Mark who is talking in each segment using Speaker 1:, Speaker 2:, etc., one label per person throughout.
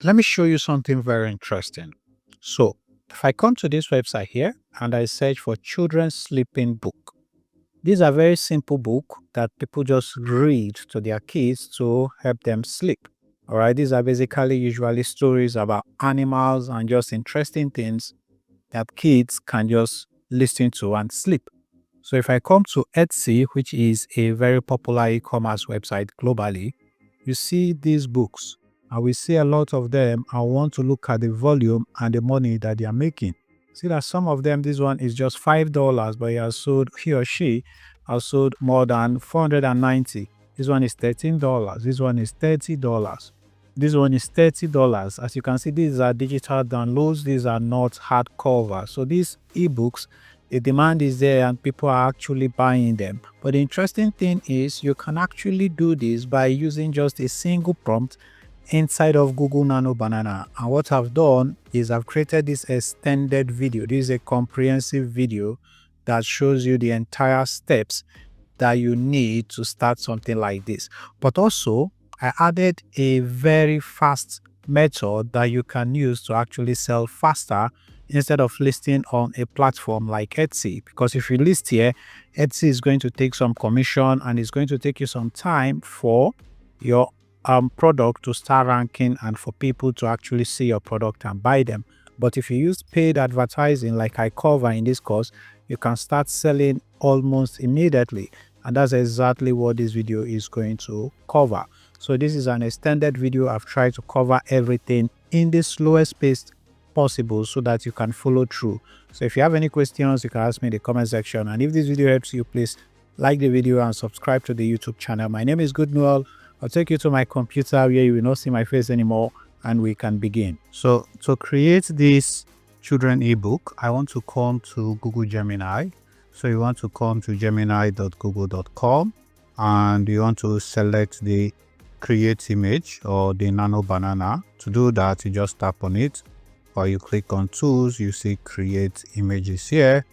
Speaker 1: Let me show you something very interesting. So if I come to this website here and I search for children's sleeping book, these are very simple book that people just read to their kids to help them sleep. All right, these are basically usually stories about animals and just interesting things that kids can just listen to and sleep. So if I come to Etsy, which is a very popular e-commerce website globally, you see these books. And we see a lot of them. I want to look at the volume and the money that they are making. See that some of them, this one is just $5, but he or she has sold more than 490. This one is $13. This one is $30. This one is $30. As you can see, these are digital downloads. These are not hardcover. So these ebooks, the demand is there and people are actually buying them. But the interesting thing is you can actually do this by using just a single prompt inside of Google Nano Banana. And what I've done is I've created this extended video. This is a comprehensive video that shows you the entire steps that you need to start something like this. But also, I added a very fast method that you can use to actually sell faster instead of listing on a platform like Etsy. Because if you list here, Etsy is going to take some commission and it's going to take you some time for your product to start ranking and for people to actually see your product and buy them. But if you use paid advertising like I cover in this course, you can start selling almost immediately. And that's exactly what this video is going to cover. So this is an extended video. I've tried to cover everything in the slowest pace possible so that you can follow through. So if you have any questions, you can ask me in the comment section. And if this video helps you, please like the video and subscribe to the YouTube channel. My name is Good Noel. I'll take you to my computer where you will not see my face anymore and we can begin. So to create this children ebook, I want to come to Google Gemini. So you want to come to gemini.google.com and you want to select the create image or the nano banana. To do that, you just tap on it or you click on tools, you see create images here,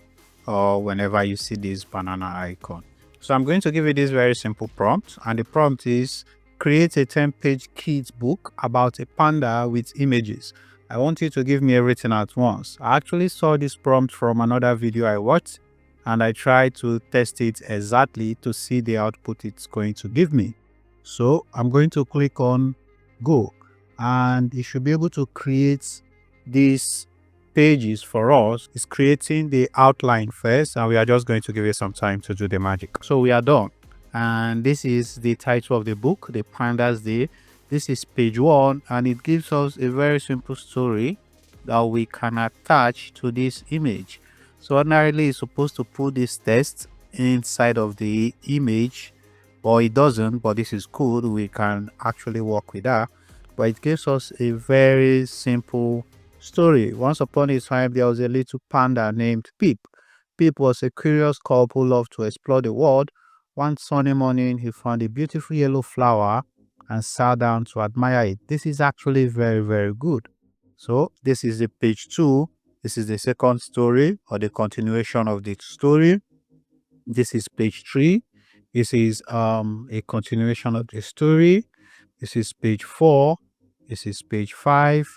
Speaker 1: or whenever you see this banana icon. So I'm going to give you this very simple prompt, and the prompt is create a 10-page kids book about a panda with images. I want you to give me everything at once. I actually saw this prompt from another video I watched and I tried to test it exactly to see the output it's going to give me. So I'm going to click on go and it should be able to create these pages for us. It's creating the outline first and we are just going to give it some time to do the magic. So we are done. And this is the title of the book, The Panda's Day. This is page 1 and it gives us a very simple story that we can attach to this image. So ordinarily it's supposed to put this text inside of the image, but it doesn't, but this is cool. We can actually work with that. But it gives us a very simple story. Once upon a time, there was a little panda named Pip. Pip was a curious cub who loved to explore the world. One sunny morning, he found a beautiful yellow flower and sat down to admire it. This is actually very, very good. So this is the page 2. This is the second story or the continuation of the story. This is page 3. This is a continuation of the story. This is page 4. This is page 5,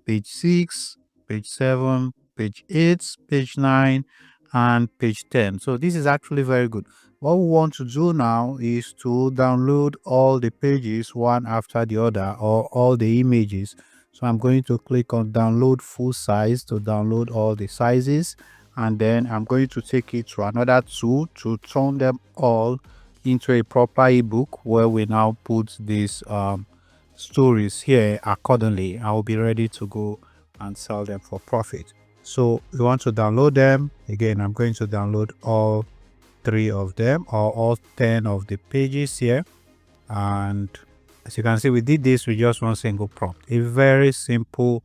Speaker 1: page 6, page 7, page 8, page 9, and page 10. So this is actually very good. What we want to do now is to download all the pages one after the other, or all the images. So I'm going to click on download full size to download all the sizes, and then I'm going to take it to another tool to turn them all into a proper ebook where we now put these stories here accordingly. I will be ready to go and sell them for profit. So we want to download them. Again, I'm going to download all 3 of them or all 10 of the pages here. And as you can see, we did this with just one single prompt. A very simple,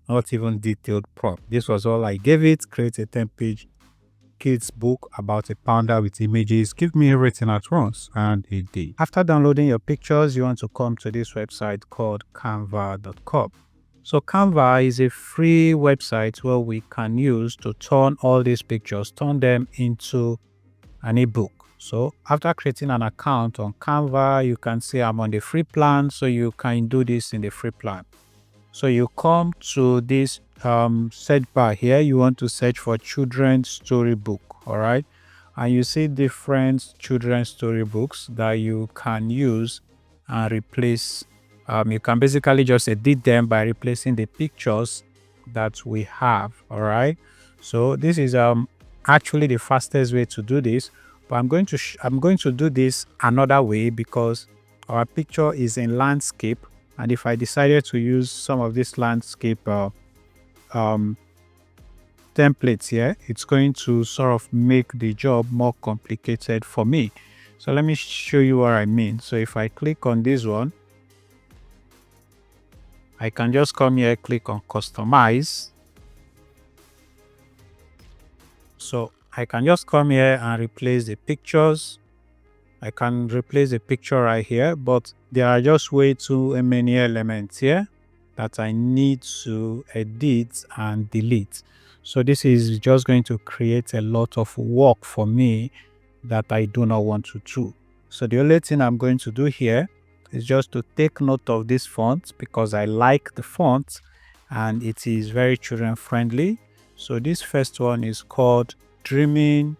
Speaker 1: not even detailed prompt. This was all I gave it. Create a 10-page kids book about a panda with images. Give me everything at once, and it did. After downloading your pictures, you want to come to this website called canva.com. So Canva is a free website where we can use to turn all these pictures, turn them into an ebook. So after creating an account on Canva, you can see I'm on the free plan, so you can do this in the free plan. So you come to this search bar here. You want to search for children's storybook. All right. And you see different children's storybooks that you can use and replace. You can basically just edit them by replacing the pictures that we have. All right. So this is actually the fastest way to do this. But I'm going to do this another way because our picture is in landscape. And if I decided to use some of this landscape templates here, it's going to sort of make the job more complicated for me. So let me show you what I mean. So if I click on this one, I can just come here, click on customize. So I can just come here and replace the pictures. I can replace the picture right here, but there are just way too many elements here that I need to edit and delete. So this is just going to create a lot of work for me that I do not want to do. So the only thing I'm going to do here is just to take note of this font because I like the font and it is very children friendly. So this first one is called Dreaming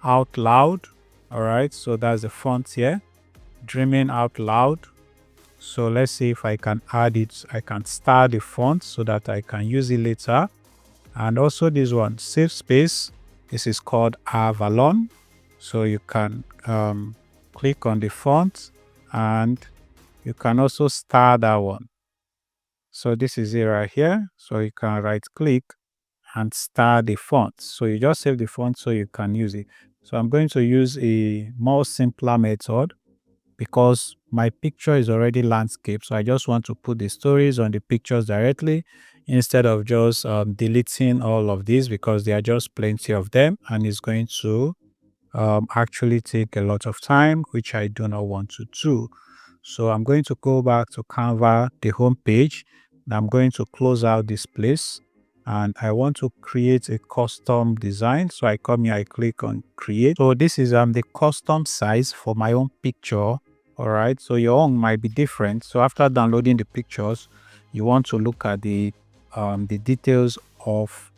Speaker 1: Out Loud. All right, so that's the font here, Dreaming Out Loud. So let's see if I can add it. I can star the font so that I can use it later. And also this one, Safe Space. This is called Avalon. So you can click on the font and you can also star that one. So this is it right here. So you can right click and star the font. So you just save the font so you can use it. So I'm going to use a more simpler method because my picture is already landscape. So I just want to put the stories on the pictures directly instead of just deleting all of these because there are just plenty of them and it's going to actually take a lot of time, which I do not want to do. So I'm going to go back to Canva, the home page. I'm going to close out this place and I want to create a custom design. So I come here, I click on create. So this is the custom size for my own picture. All right. So your own might be different. So after downloading the pictures, you want to look at the details of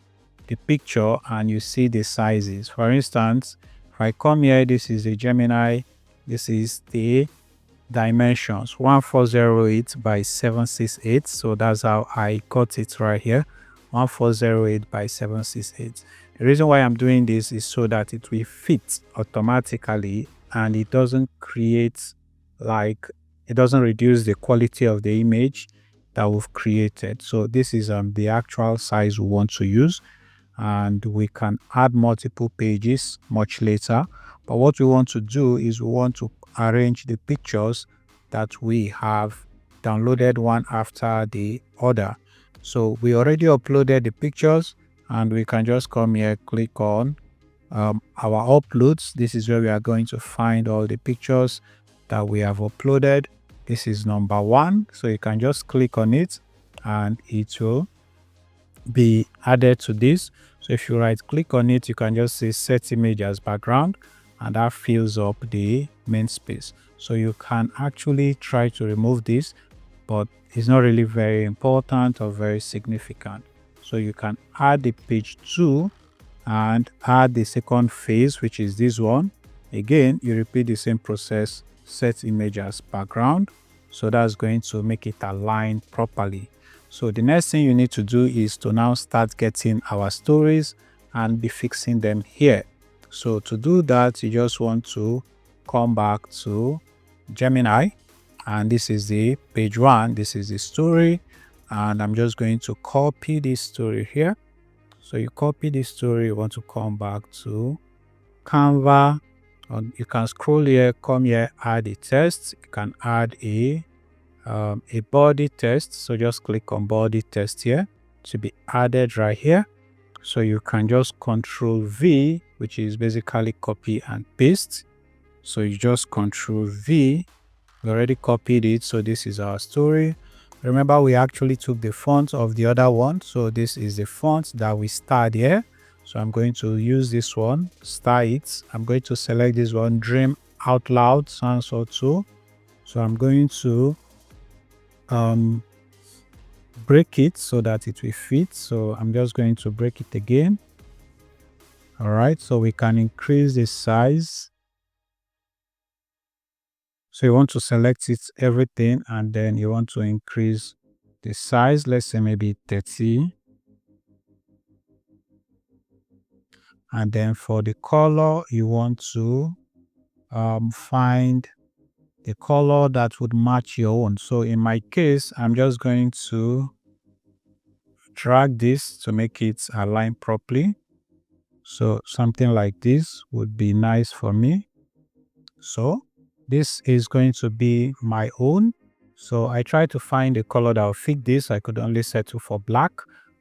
Speaker 1: the picture and you see the sizes. For instance, if I come here, this is a Gemini. This is the dimensions 1408 by 768. So that's how I got it right here, 1408 by 768. The reason why I'm doing this is so that it will fit automatically and it doesn't create it doesn't reduce the quality of the image that we've created. So this is the actual size we want to use and we can add multiple pages much later. But what we want to do is we want to arrange the pictures that we have downloaded one after the other. So we already uploaded the pictures and we can just come here, click on our uploads. This is where we are going to find all the pictures that we have uploaded. This is number 1. So you can just click on it and it will be added to this. So if you right click on it, you can just say set image as background and that fills up the main space. So you can actually try to remove this, but it's not really very important or very significant. So you can add the page 2 and add the second phase, which is this one. Again, you repeat the same process, set image as background. So that's going to make it align properly. So the next thing you need to do is to now start getting our stories and be fixing them here. So to do that, you just want to come back to Gemini and this is the page 1. This is the story and I'm just going to copy this story here. So you copy this story, you want to come back to Canva. You can scroll here, come here, add a text. You can add a body text. So just click on body text here to be added right here. So you can just Control V, which is basically copy and paste. So you just Control V. We already copied it. So this is our story. Remember, we actually took the font of the other one. So this is the font that we started here. So I'm going to use this one, star it. I'm going to select this one, Dream Out Loud, Sans Auto. So I'm going to break it so that it will fit. So I'm just going to break it again. All right, so we can increase the size. So you want to select it, everything, and then you want to increase the size. Let's say maybe 30. And then for the color, you want to find the color that would match your own. So in my case, I'm just going to drag this to make it align properly. So something like this would be nice for me. So this is going to be my own. So I try to find a color that will fit this. I could only settle for black,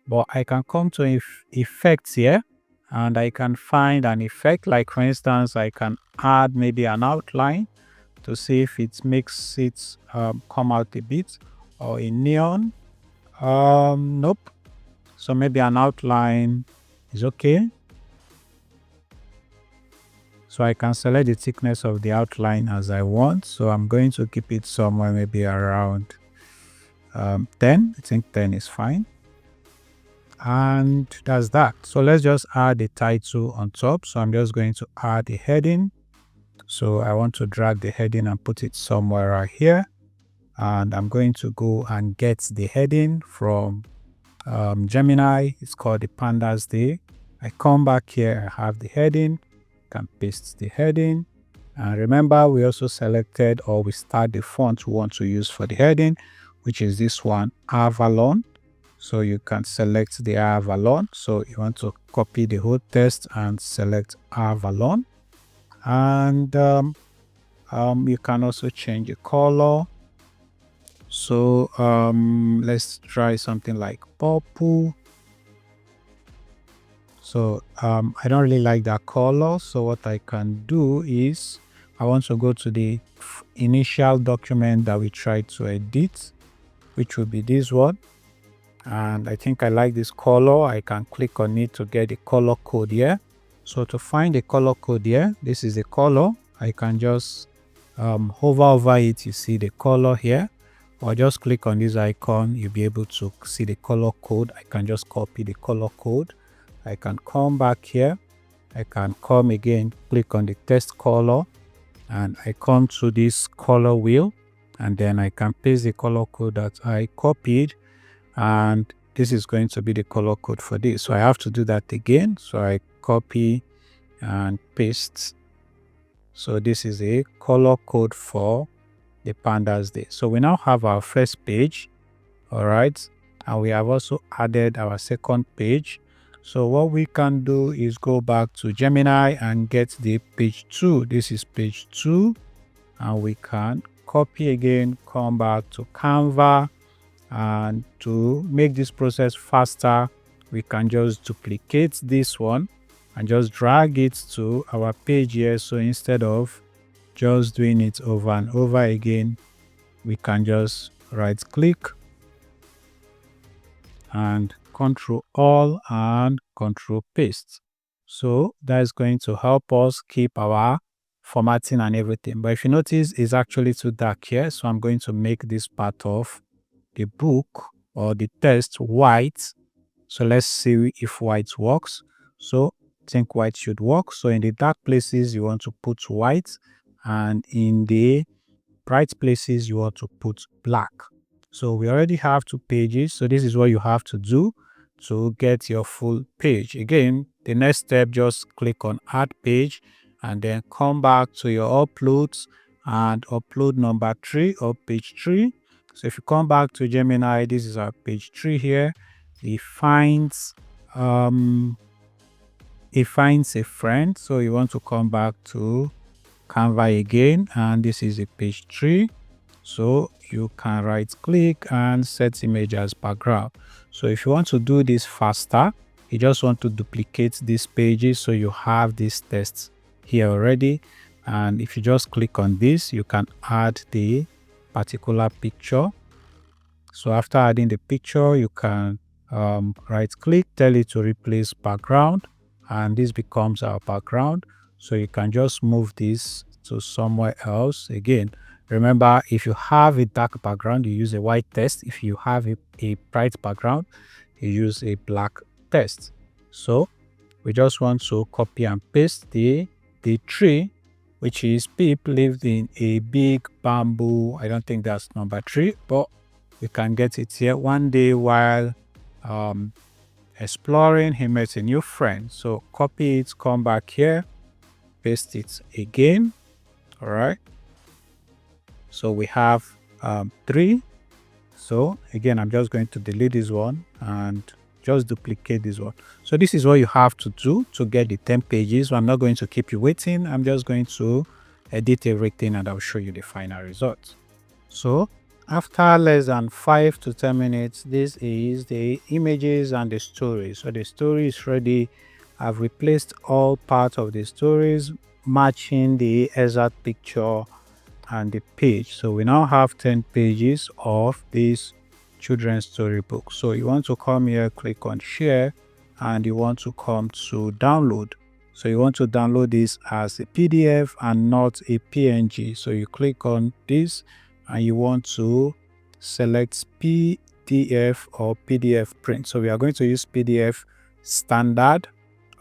Speaker 1: but I can come to effects here and I can find an effect. Like for instance, I can add maybe an outline to see if it makes it come out a bit, or a neon. Nope. So maybe an outline is okay. So I can select the thickness of the outline as I want. So I'm going to keep it somewhere maybe around 10. I think 10 is fine. And that's that. So let's just add the title on top. So I'm just going to add the heading. So I want to drag the heading and put it somewhere right here. And I'm going to go and get the heading from Gemini. It's called the Pandas Day. I come back here, I have the heading, can paste the heading. And remember, we also selected, or we start the font we want to use for the heading, which is this one, Avalon. So you can select the Avalon. So you want to copy the whole text and select Avalon. And you can also change the color. So let's try something like purple. So I don't really like that color. So what I can do is I want to go to the initial document that we tried to edit, which will be this one. And I think I like this color. I can click on it to get the color code here. So to find the color code here, this is the color. I can just hover over it. You see the color here. Or just click on this icon. You'll be able to see the color code. I can just copy the color code. I can come back here. I can come again, click on the text color, and I come to this color wheel, and then I can paste the color code that I copied, and this is going to be the color code for this. So I have to do that again. So I copy and paste. So this is a color code for the Pandas Day. So we now have our first page. All right. And we have also added our second page. So what we can do is go back to Gemini and get the page 2. This is page 2. And we can copy again, come back to Canva. And to make this process faster, we can just duplicate this one and just drag it to our page here. So instead of just doing it over and over again, we can just right click and Control All and Control Paste. So that is going to help us keep our formatting and everything. But if you notice, it's actually too dark here. So I'm going to make this part of the book or the text white. So let's see if white works. So I think white should work. So in the dark places, you want to put white, and in the bright places, you want to put black. So we already have 2 pages. So this is what you have to do to get your full page. Again, the next step, just click on Add Page and then come back to your uploads and upload number 3 or page 3. So if you come back to Gemini, this is our page 3 here. It finds a friend. So you want to come back to Canva again, and this is a page 3. So you can right click and set image as background. So if you want to do this faster, you just want to duplicate these pages so you have this text here already. And if you just click on this, you can add the particular picture. So after adding the picture, you can right click, tell it to replace background, and this becomes our background. So you can just move this to somewhere else. Again, Remember, if you have a dark background, you use a white text. If you have a bright background, you use a black text. So we just want to copy and paste the tree, which is Pip lived in a big bamboo. I don't think that's number 3, but we can get it here. One day while exploring, he met a new friend. So copy it, come back here, paste it again. All right. So we have 3. So again, I'm just going to delete this one and just duplicate this one. So this is what you have to do to get the 10 pages. So I'm not going to keep you waiting. I'm just going to edit everything and I'll show you the final result. So after less than 5 to 10 minutes, this is the images and the stories. So the story is ready. I've replaced all parts of the stories, matching the exact picture and the page. So we now have 10 pages of this children's storybook. So you want to come here, click on share, and you want to come to download. So you want to download this as a PDF and not a PNG. So you click on this and you want to select PDF or PDF print. So we are going to use PDF standard.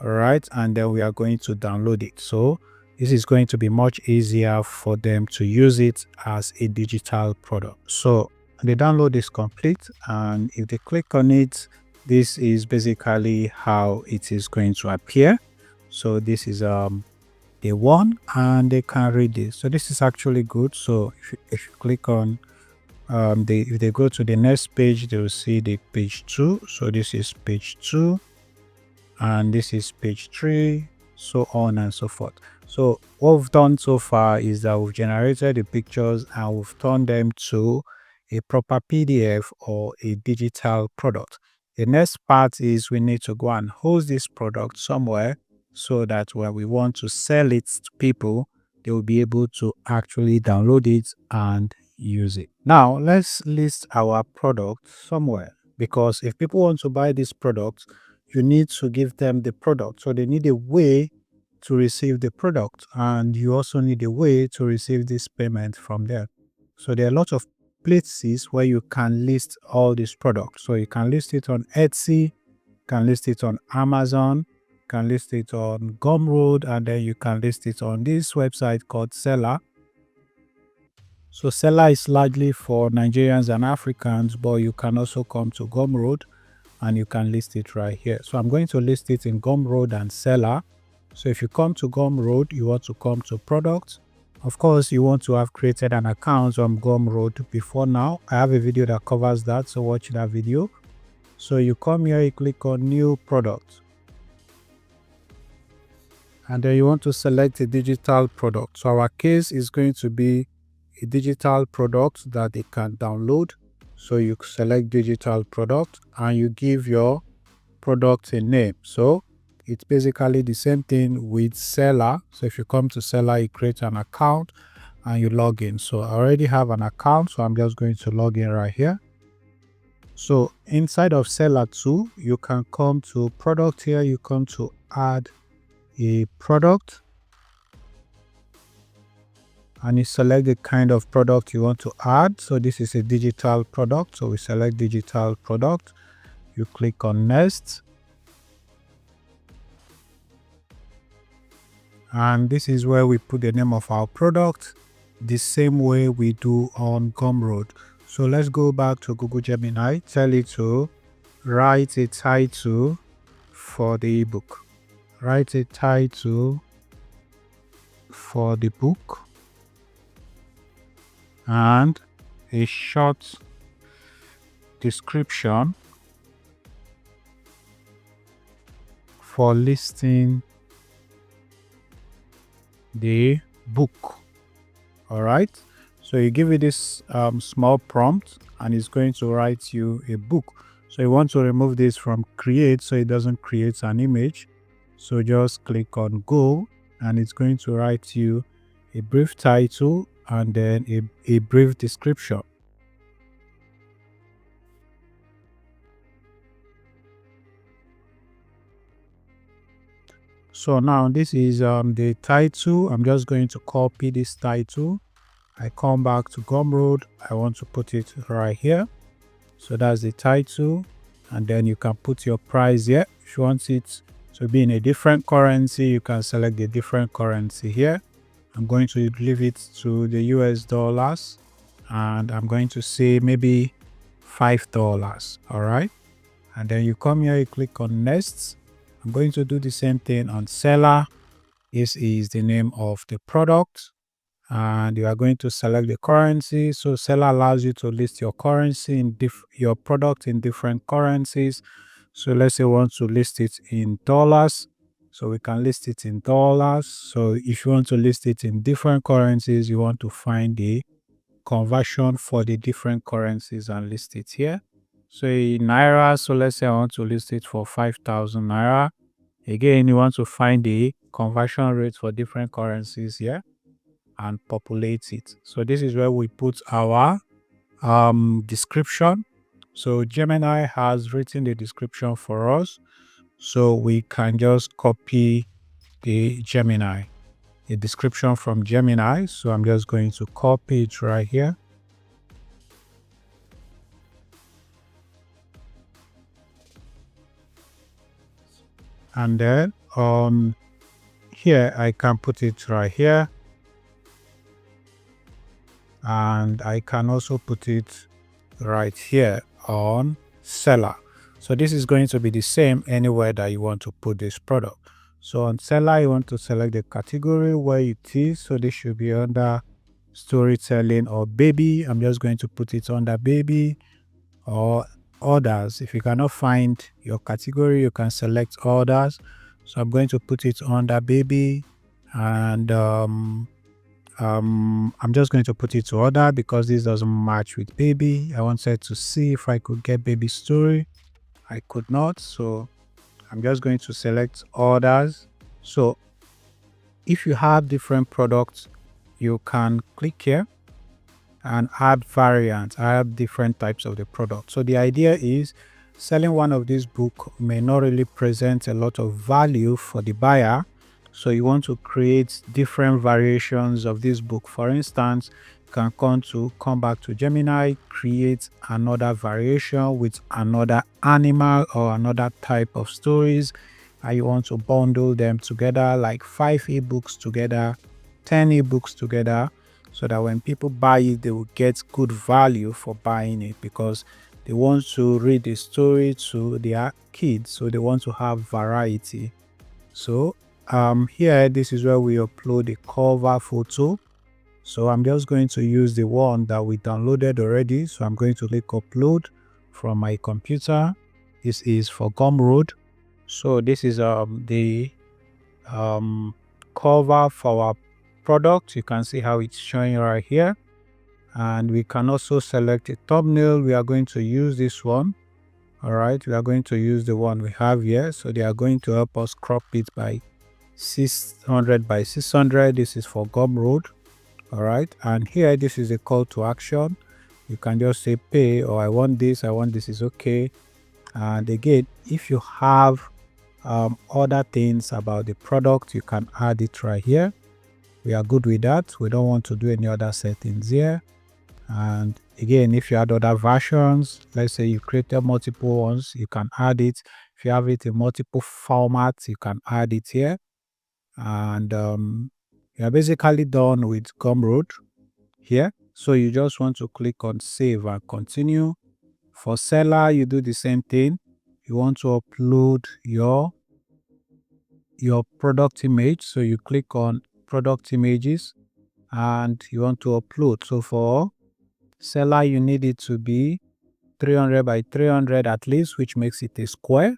Speaker 1: All right, and then we are going to download it. So this is going to be much easier for them to use it as a digital product. So the download is complete, and if they click on it, this is basically how it is going to appear. So this is the one, and they can read this. So this is actually good. So if you click on if they go to the next page, they will see the page 2. So this is page 2, and this is page 3, so on and so forth. So what we've done so far is that we've generated the pictures and we've turned them to a proper PDF or a digital product. The next part is we need to go and host this product somewhere so that when we want to sell it to people, they will be able to actually download it and use it. Now let's list our product somewhere, because if people want to buy this product, you need to give them the product. So they need a way to receive the product, and you also need a way to receive this payment from there. So there are lots of places where you can list all these products. So you can list it on Etsy, can list it on Amazon, can list it on Gumroad, and then you can list it on this website called Seller. So Seller is largely for Nigerians and Africans, but you can also come to Gumroad and you can list it right here. So I'm going to list it in Gumroad and Seller. So if you come to Gumroad, you want to come to products. Of course, you want to have created an account on Gumroad before now. I have a video that covers that, so watch that video. So you come here, you click on new product, and then you want to select a digital product. So our case is going to be a digital product that they can download. So you select digital product and you give your product a name. So it's basically the same thing with Seller. So if you come to Seller, you create an account and you log in. So I already have an account, so I'm just going to log in right here. So inside of Seller 2, you can come to product here, you come to add a product, and you select the kind of product you want to add. So this is a digital product, so we select digital product. You click on next, and this is where we put the name of our product the same way we do on Gumroad. So let's go back to Google Gemini, tell it to write a title for the ebook. Write a title for the book and a short description for listing the book. All right, so you give it this small prompt and it's going to write you a book. So you want to remove this from create so it doesn't create an image. So just click on go and it's going to write you a brief title and then a brief description. So now this is the title. I'm just going to copy this title I come back to Gumroad. I want to put it right here. So that's the title. And then you can put your price here. If you want it to be in a different currency, you can select the different currency here. I'm going to leave it to the US dollars. And I'm going to say maybe $5. All right. And then you come here, you click on next. I'm going to do the same thing on seller. This is the name of the product. And you are going to select the currency. So seller allows you to list your currency in your product in different currencies. So let's say we want to list it in dollars. So we can list it in dollars. So if you want to list it in different currencies, you want to find the conversion for the different currencies and list it here. So in naira, so let's say I want to list it for 5,000 naira. Again, you want to find the conversion rate for different currencies here and populate it. So this is where we put our description. So Gemini has written the description for us. So we can just copy the description from Gemini. So I'm just going to copy it right here. And then here I can put it right here. And I can also put it right here on seller. So this is going to be the same anywhere that you want to put this product. So on seller, you want to select the category where it is. So this should be under storytelling or baby. I'm just going to put it under baby or others. If you cannot find your category, you can select others. So I'm going to put it under baby, and I'm just going to put it to order because this doesn't match with baby. I wanted to see if I could get baby story. I could not, so I'm just going to select orders. So if you have different products, you can click here and add variants, add different types of the product. So the idea is selling one of these books may not really present a lot of value for the buyer. So you want to create different variations of this book. For instance, you can come back to Gemini, create another variation with another animal or another type of stories. And you want to bundle them together, like 5 ebooks together, 10 ebooks together, so that when people buy it, they will get good value for buying it because they want to read the story to their kids. So they want to have variety. So here, this is where we upload the cover photo. So I'm just going to use the one that we downloaded already. So I'm going to click upload from my computer. This is for Gumroad. So this is the cover for our product. You can see how it's showing right here. And we can also select a thumbnail. We are going to use this one. All right, we are going to use the one we have here. So they are going to help us crop it by 600 by 600. This is for Gumroad. All right, and here this is a call to action. You can just say pay, or I want this is okay. And again, if you have other things about the product, you can add it right here. We are good with that. We don't want to do any other settings here. And again, if you add other versions, let's say you created multiple ones, you can add it. If you have it in multiple formats, you can add it here. And you are basically done with Gumroad here. So you just want to click on save and continue. For seller, you do the same thing. You want to upload your product image. So you click on product images and you want to upload. So for seller, you need it to be 300 by 300 at least, which makes it a square.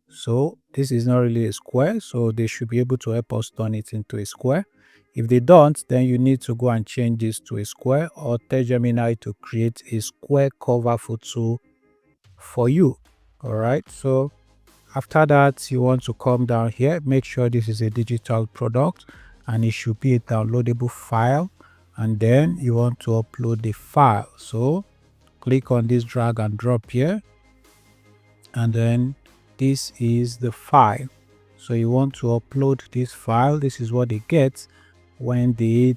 Speaker 1: So this is not really a square, so they should be able to help us turn it into a square. If they don't, then you need to go and change this to a square or tell Gemini to create a square cover photo for you. All right, so after that, you want to come down here, make sure this is a digital product and it should be a downloadable file, and then you want to upload the file. So click on this drag and drop here, and then this is the file. So you want to upload this file. This is what it gets. when they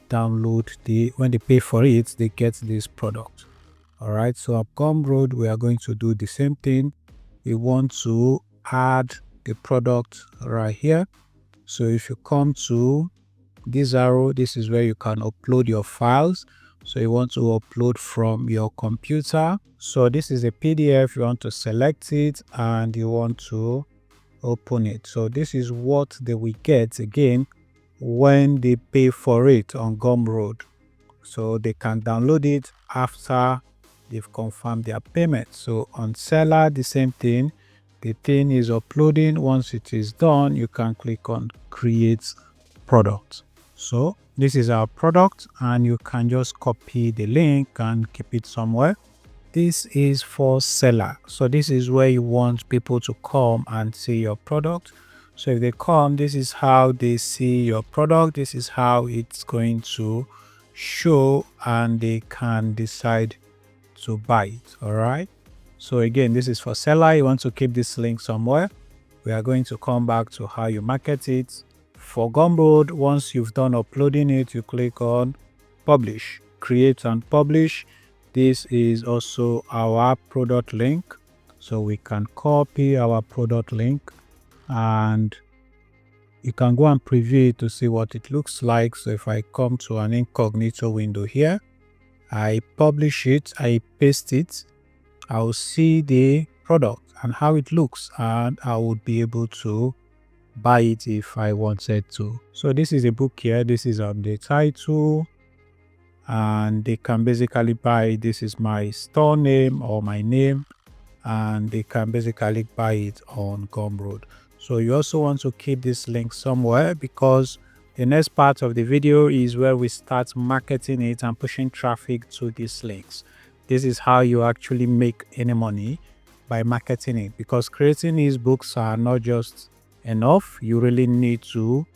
Speaker 1: when they pay for it, they get this product. All right, so at Gumroad, we are going to do the same thing. We want to add the product right here. So if you come to this arrow, this is where you can upload your files. So you want to upload from your computer. So this is a PDF. You want to select it and you want to open it. So this is what they will get again when they pay for it on Gumroad. So they can download it after they've confirmed their payment. So on seller, the same thing. The thing is uploading. Once it is done, you can click on create product. So this is our product and you can just copy the link and keep it somewhere. This is for seller. So this is where you want people to come and see your product. So if they come, this is how they see your product. This is how it's going to show and they can decide to buy it. All right. So again, this is for seller. You want to keep this link somewhere. We are going to come back to how you market it. For Gumroad, once you've done uploading it, you click on publish, create and publish. This is also our product link. So we can copy our product link and you can go and preview it to see what it looks like. So if I come to an incognito window here, I publish it, I paste it, I'll see the product and how it looks, and I would be able to buy it if I wanted to. So this is a book here. This is the title, and they can basically buy. This is my store name or my name, and they can basically buy it on Gumroad. So you also want to keep this link somewhere because the next part of the video is where we start marketing it and pushing traffic to these links. This is how you actually make any money, by marketing it, because creating these books are not just enough. You really need to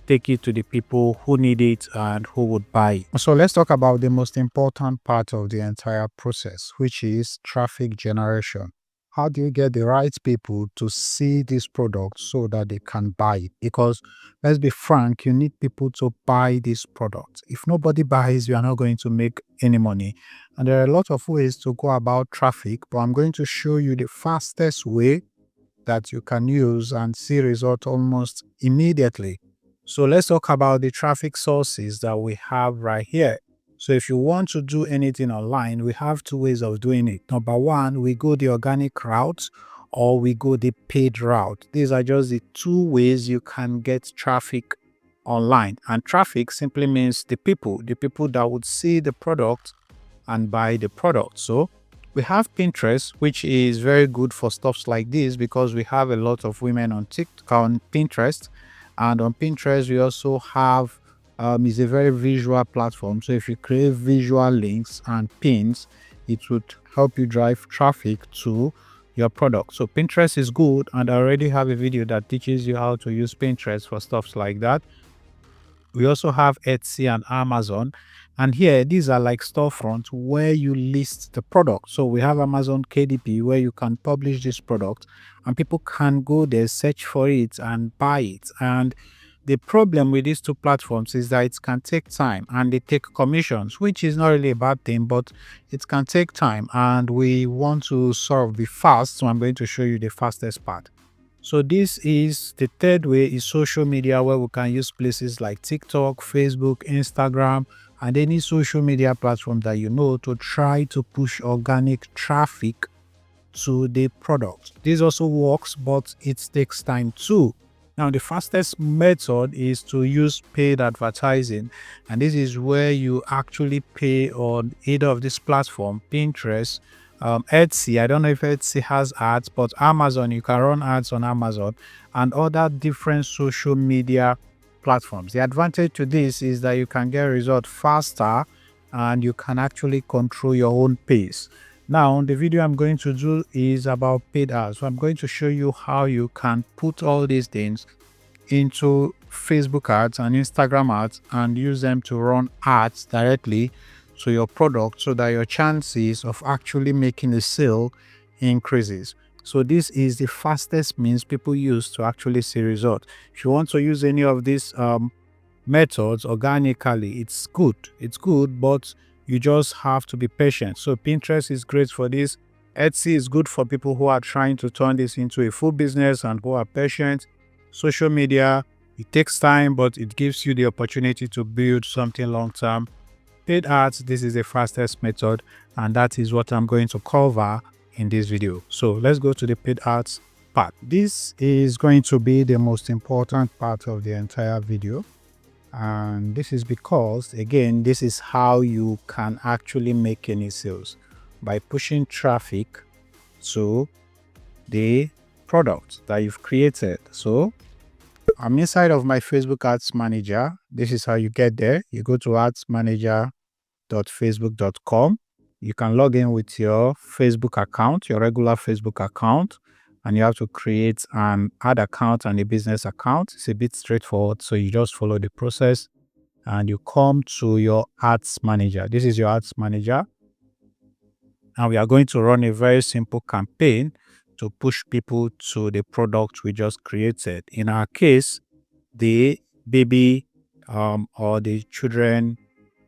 Speaker 1: take it to the people who need it and who would buy it. So let's talk about the most important part of the entire process, which is traffic generation. How do you get the right people to see this product so that they can buy it? Because let's be frank, you need people to buy this product. If nobody buys, you are not going to make any money. And there are a lot of ways to go about traffic, but I'm going to show you the fastest way that you can use and see result almost immediately. So let's talk about the traffic sources that we have right here. So if you want to do anything online, we have two ways of doing it. Number one, we go the organic route or we go the paid route. These are just the two ways you can get traffic online. And traffic simply means the people that would see the product and buy the product. So we have Pinterest, which is very good for stuff like this because we have a lot of women on Pinterest, and on Pinterest we also have is a very visual platform. So if you create visual links and pins, it would help you drive traffic to your product. So Pinterest is good, and I already have a video that teaches you how to use Pinterest for stuff like that. We also have Etsy and Amazon. And here, these are like storefronts where you list the product. So we have Amazon KDP where you can publish this product and people can go there, search for it and buy it. And the problem with these two platforms is that it can take time and they take commissions, which is not really a bad thing, but it can take time. And we want to sort of be fast. So I'm going to show you the fastest part. So this is the third way, is social media, where we can use places like TikTok, Facebook, Instagram, and any social media platform that you know to try to push organic traffic to the product. This also works, but it takes time too. Now, the fastest method is to use paid advertising, and this is where you actually pay on either of this platform, Pinterest, Etsy. I don't know if Etsy has ads, but Amazon, you can run ads on Amazon and other different social media platforms. The advantage to this is that you can get results faster and you can actually control your own pace. Now, the video I'm going to do is about paid ads. So I'm going to show you how you can put all these things into Facebook ads and Instagram ads and use them to run ads directly to your product so that your chances of actually making a sale increases. So this is the fastest means people use to actually see results. If you want to use any of these methods organically, it's good. It's good, but you just have to be patient. So Pinterest is great for this. Etsy is good for people who are trying to turn this into a full business and who are patient. Social media, it takes time, but it gives you the opportunity to build something long term. Paid ads, this is the fastest method, and that is what I'm going to cover in this video. So let's go to the paid ads part. This is going to be the most important part of the entire video. And this is because, again, this is how you can actually make any sales by pushing traffic to the product that you've created. So I'm inside of my Facebook Ads Manager. This is how you get there. You go to adsmanager.facebook.com. You can log in with your Facebook account, your regular Facebook account, and you have to create an ad account and a business account. It's a bit straightforward, so you just follow the process and you come to your ads manager. This is your ads manager, and we are going to run a very simple campaign to push people to the product we just created. In our case, the baby or the children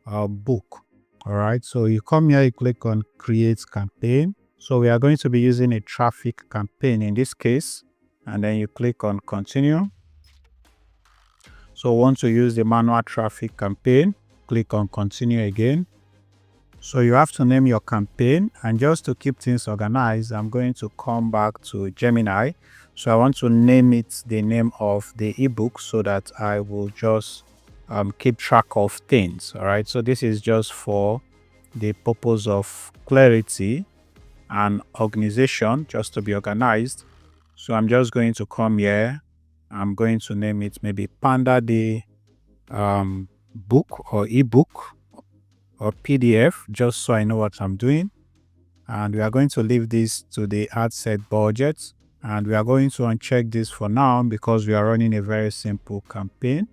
Speaker 1: book. All right, so you come here, you click on create campaign. So we are going to be using a traffic campaign in this case, and then you click on continue. So want to use the manual traffic campaign, click on continue again. So you have to name your campaign, and just to keep things organized, I'm going to come back to Gemini. So I want to name it the name of the ebook so that I will just keep track of things. All right, so this is just for the purpose of clarity and organization, just to be organized. So I'm just going to come here. I'm going to name it maybe Panda the book or ebook or PDF, just so I know what I'm doing. And we are going to leave this to the ad set budget, and we are going to uncheck this for now because we are running a very simple campaign.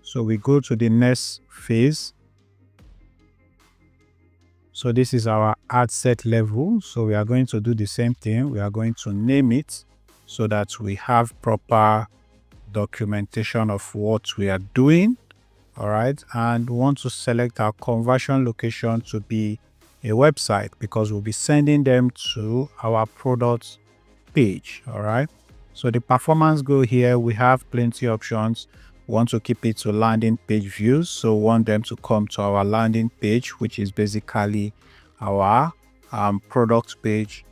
Speaker 1: So we go to the next phase. So this is our ad set level. So we are going to do the same thing. We are going to name it so that we have proper documentation of what we are doing. All right, and we want to select our conversion location to be a website because we'll be sending them to our product page. All right, so the performance goal here, we have plenty of options. We want to keep it to landing page views, so we want them to come to our landing page, which is basically our product page.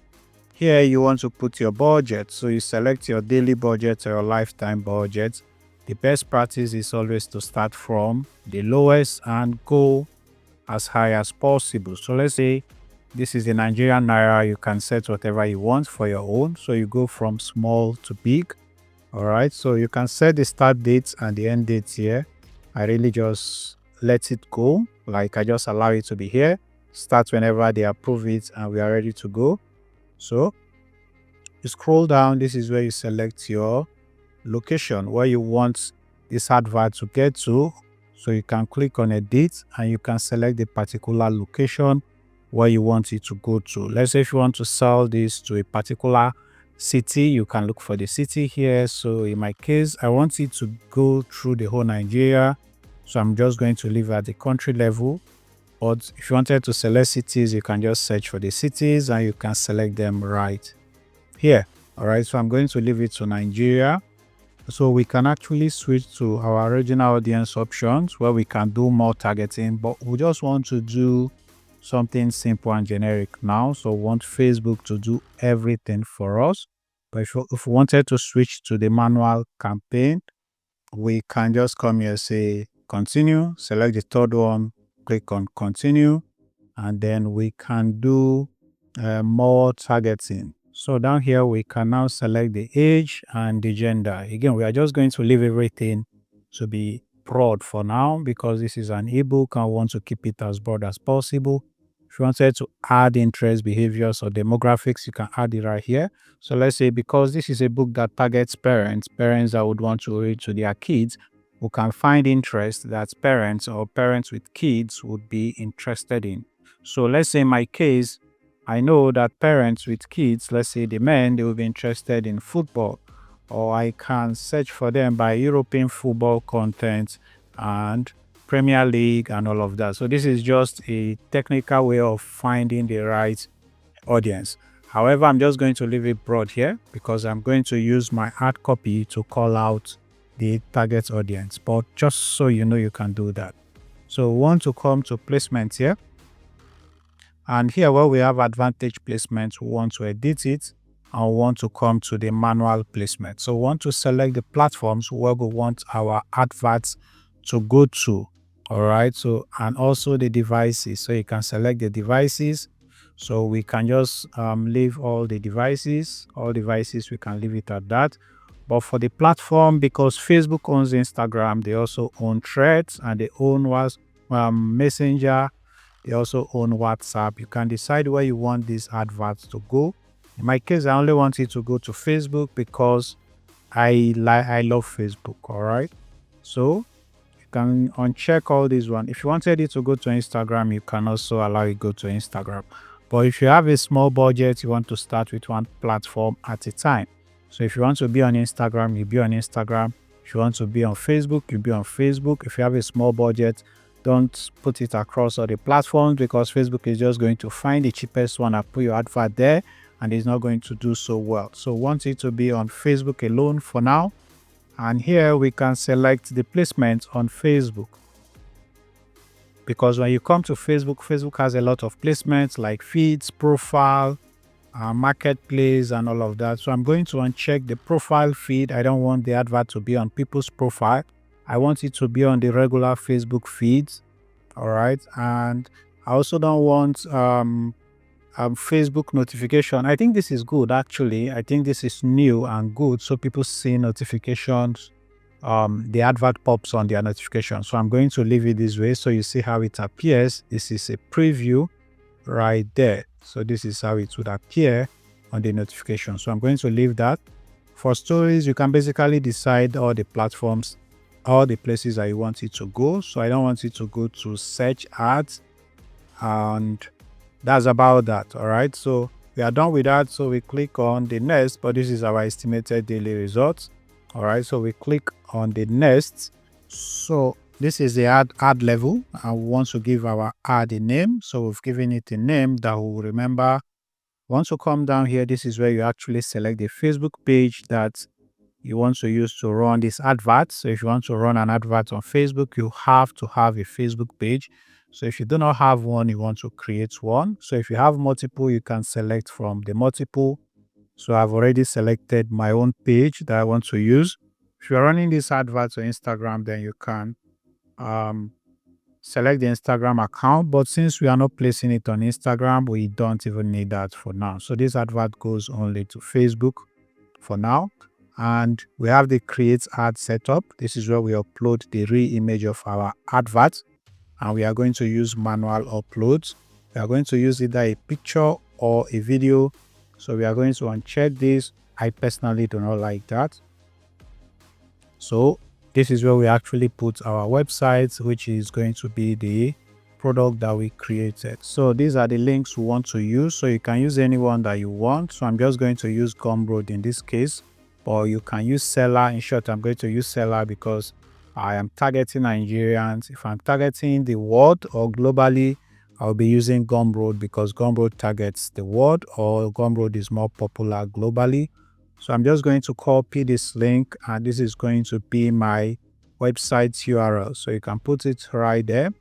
Speaker 1: Here you want to put your budget, so you select your daily budget or your lifetime budget. The best practice is always to start from the lowest and go as high as possible. So let's say this is the Nigerian Naira. You can set whatever you want for your own. So you go from small to big. All right. So you can set the start dates and the end dates here. I really just let it go. Like I just allow it to be here. Start whenever they approve it and we are ready to go. So you scroll down. This is where you select your location where you want this advert to get to. So you can click on edit and you can select the particular location where you want it to go to. Let's say if you want to sell this to a particular city, you can look for the city here. So in my case, I want it to go through the whole Nigeria. So I'm just going to leave at the country level. But if you wanted to select cities, you can just search for the cities and you can select them right here. All right, so I'm going to leave it to Nigeria. So we can actually switch to our original audience options where we can do more targeting, but we just want to do something simple and generic now. So we want Facebook to do everything for us. But if we wanted to switch to the manual campaign, we can just come here, say continue, select the third one, click on continue, and then we can do more targeting. So down here, we can now select the age and the gender. Again, we are just going to leave everything to be broad for now because this is an ebook and I want to keep it as broad as possible. If you wanted to add interest, behaviors, or demographics, you can add it right here. So let's say because this is a book that targets parents that would want to read to their kids, we can find interest that parents or parents with kids would be interested in. So let's say in my case, I know that parents with kids, let's say the men, they will be interested in football, or I can search for them by European football content and Premier League and all of that. So this is just a technical way of finding the right audience. However, I'm just going to leave it broad here because I'm going to use my hard copy to call out the target audience. But just so you know, you can do that. So we want to come to placement here. And here where we have advantage placement, we want to edit it and we want to come to the manual placement. So we want to select the platforms where we want our adverts to go to. All right. So, and also the devices. So you can select the devices. So we can just leave all devices, we can leave it at that. But for the platform, because Facebook owns Instagram, they also own Threads and they own Messenger. They also own WhatsApp. You can decide where you want these adverts to go. In my case, I only want it to go to Facebook because I love Facebook. All right. So you can uncheck all these one. If you wanted it to go to Instagram, you can also allow it go to Instagram. But if you have a small budget, you want to start with one platform at a time. So if you want to be on Instagram, you be on Instagram. If you want to be on Facebook, you be on Facebook. If you have a small budget, don't put it across all the platforms because Facebook is just going to find the cheapest one and put your advert there, and it's not going to do so well. So want it to be on Facebook alone for now. And here we can select the placement on Facebook. Because when you come to Facebook, Facebook has a lot of placements like feeds, profile, marketplace, and all of that. So I'm going to uncheck the profile feed. I don't want the advert to be on people's profile. I want it to be on the regular Facebook feeds. All right. And I also don't want Facebook notification. I think this is good, actually. I think this is new and good. So people see notifications. The advert pops on their notification. So I'm going to leave it this way so you see how it appears. This is a preview right there. So this is how it would appear on the notification. So I'm going to leave that. For stories, you can basically decide all the platforms, all the places that you want it to go. So I don't want it to go to search ads, and that's about that. All right. So we are done with that. So we click on the next, but this is our estimated daily results. All right, so we click on the next. So this is the ad level, and we want to give our ad a name. So we've given it a name that we'll remember. Once you come down here, this is where you actually select the Facebook page that you want to use to run this advert. So if you want to run an advert on Facebook, you have to have a Facebook page. So if you do not have one, you want to create one. So if you have multiple, you can select from the multiple. So I've already selected my own page that I want to use. If you're running this advert on Instagram, then you can select the Instagram account. But since we are not placing it on Instagram, we don't even need that for now. So this advert goes only to Facebook for now. And we have the create ad setup. This is where we upload the real image of our advert. And we are going to use manual uploads. We are going to use either a picture or a video. So we are going to uncheck this. I personally do not like that. So this is where we actually put our website, which is going to be the product that we created. So these are the links we want to use. So you can use anyone that you want. So I'm just going to use Gumroad in this case, or you can use Seller. In short, I'm going to use Seller because I am targeting Nigerians. If I'm targeting the world or globally, I'll be using Gumroad because Gumroad targets the world, or Gumroad is more popular globally. So I'm just going to copy this link, and this is going to be my website URL. So you can put it right there,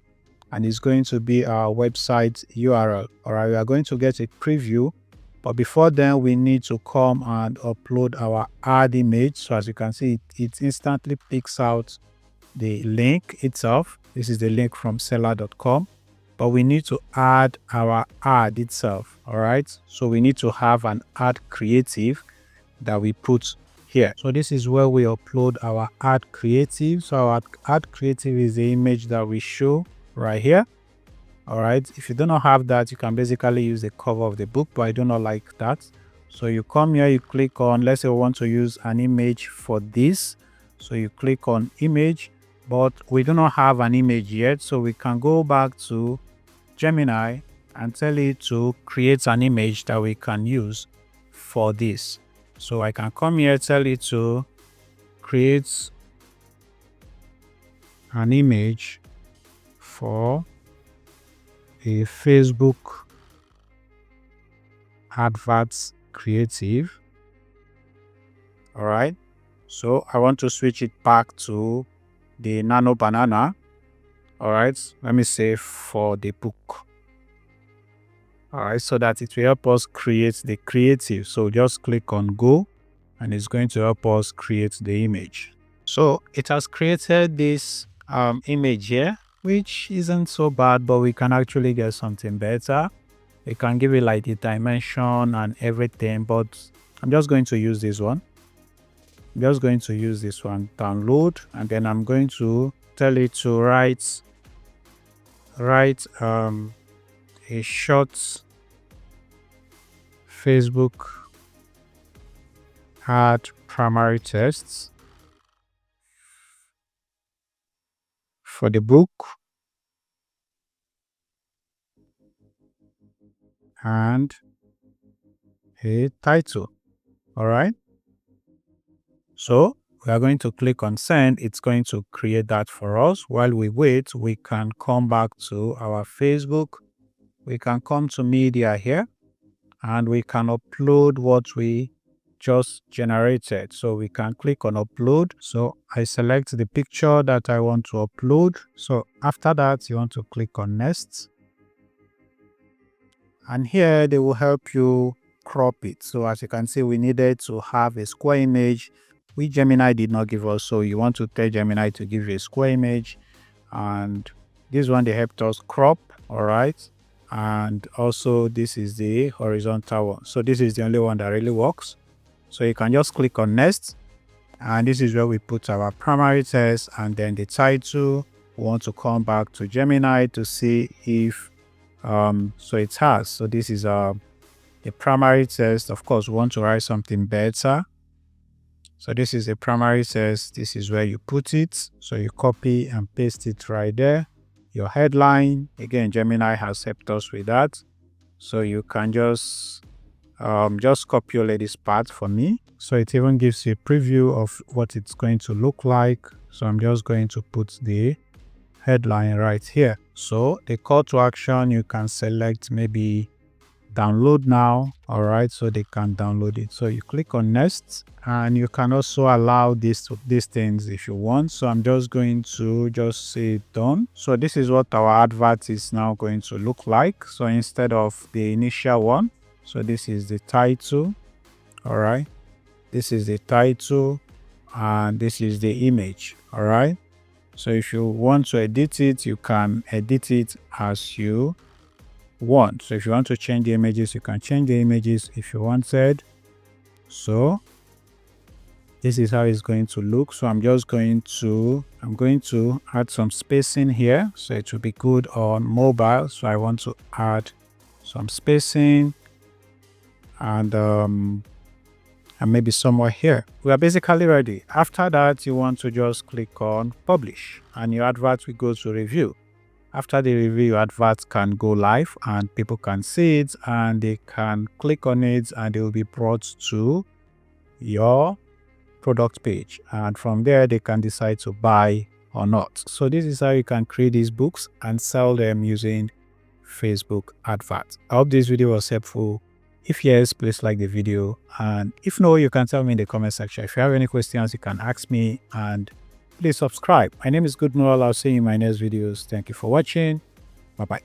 Speaker 1: and it's going to be our website URL. All right, we are going to get a preview, but before then we need to come and upload our ad image. So as you can see, it instantly picks out the link itself. This is the link from seller.com, but we need to add our ad itself. All right, so we need to have an ad creative that we put here. So this is where we upload our ad creative. So our ad creative is the image that we show right here. All right, if you do not have that, you can basically use the cover of the book, but I do not like that. So you come here, you click on, let's say we want to use an image for this. So you click on image, but we do not have an image yet. So we can go back to Gemini and tell it to create an image that we can use for this. So I can come here, tell it to create an image for a Facebook adverts creative. All right. So I want to switch it back to the nano banana. All right. Let me say for the book. All right. So that it will help us create the creative. So just click on go and it's going to help us create the image. So it has created this image here, which isn't so bad, but we can actually get something better. We can give it like the dimension and everything, but I'm just going to use this one. I'm just going to use this one, download, and then I'm going to tell it to write a short Facebook ad primary tests for the book and a title. All right. So we are going to click on send. It's going to create that for us. While we wait, we can come back to our Facebook. We can come to media here and we can upload what we just generated. So we can click on upload. So I select the picture that I want to upload. So after that, you want to click on next. And here they will help you crop it. So as you can see, we needed to have a square image, which Gemini did not give us. So you want to tell Gemini to give you a square image. And this one, they helped us crop. All right. And also this is the horizontal one. So this is the only one that really works. So you can just click on next. And this is where we put our primary text and then the title. We want to come back to Gemini to see if so it has. So this is the primary text. Of course, we want to write something better. So this is a primary text. This is where you put it. So you copy and paste it right there. Your headline, again, Gemini has helped us with that. So you can just copy this part for me. So it even gives you a preview of what it's going to look like. So I'm just going to put the headline right here. So the call to action, you can select maybe download now. All right, so they can download it. So you click on next and you can also allow these things if you want. So I'm just going to just say done. So this is what our advert is now going to look like. So instead of the initial one, so this is the title. All right, this is the title and this is the image. All right. So if you want to edit it, you can edit it as you want. So if you want to change the images, you can change the images if you wanted. So this is how it's going to look. So I'm going to add some spacing here. So it will be good on mobile. So I want to add some spacing and maybe somewhere here. We are basically ready. After that, you want to just click on publish and your advert will go to review. After the review, your advert can go live and people can see it and they can click on it and they will be brought to your product page. And from there, they can decide to buy or not. So this is how you can create these books and sell them using Facebook adverts. I hope this video was helpful. If yes, please like the video, and if no, you can tell me in the comment section. If you have any questions, you can ask me, and please subscribe. My name is Good Noel. I'll see you in my next videos. Thank you for watching. Bye bye.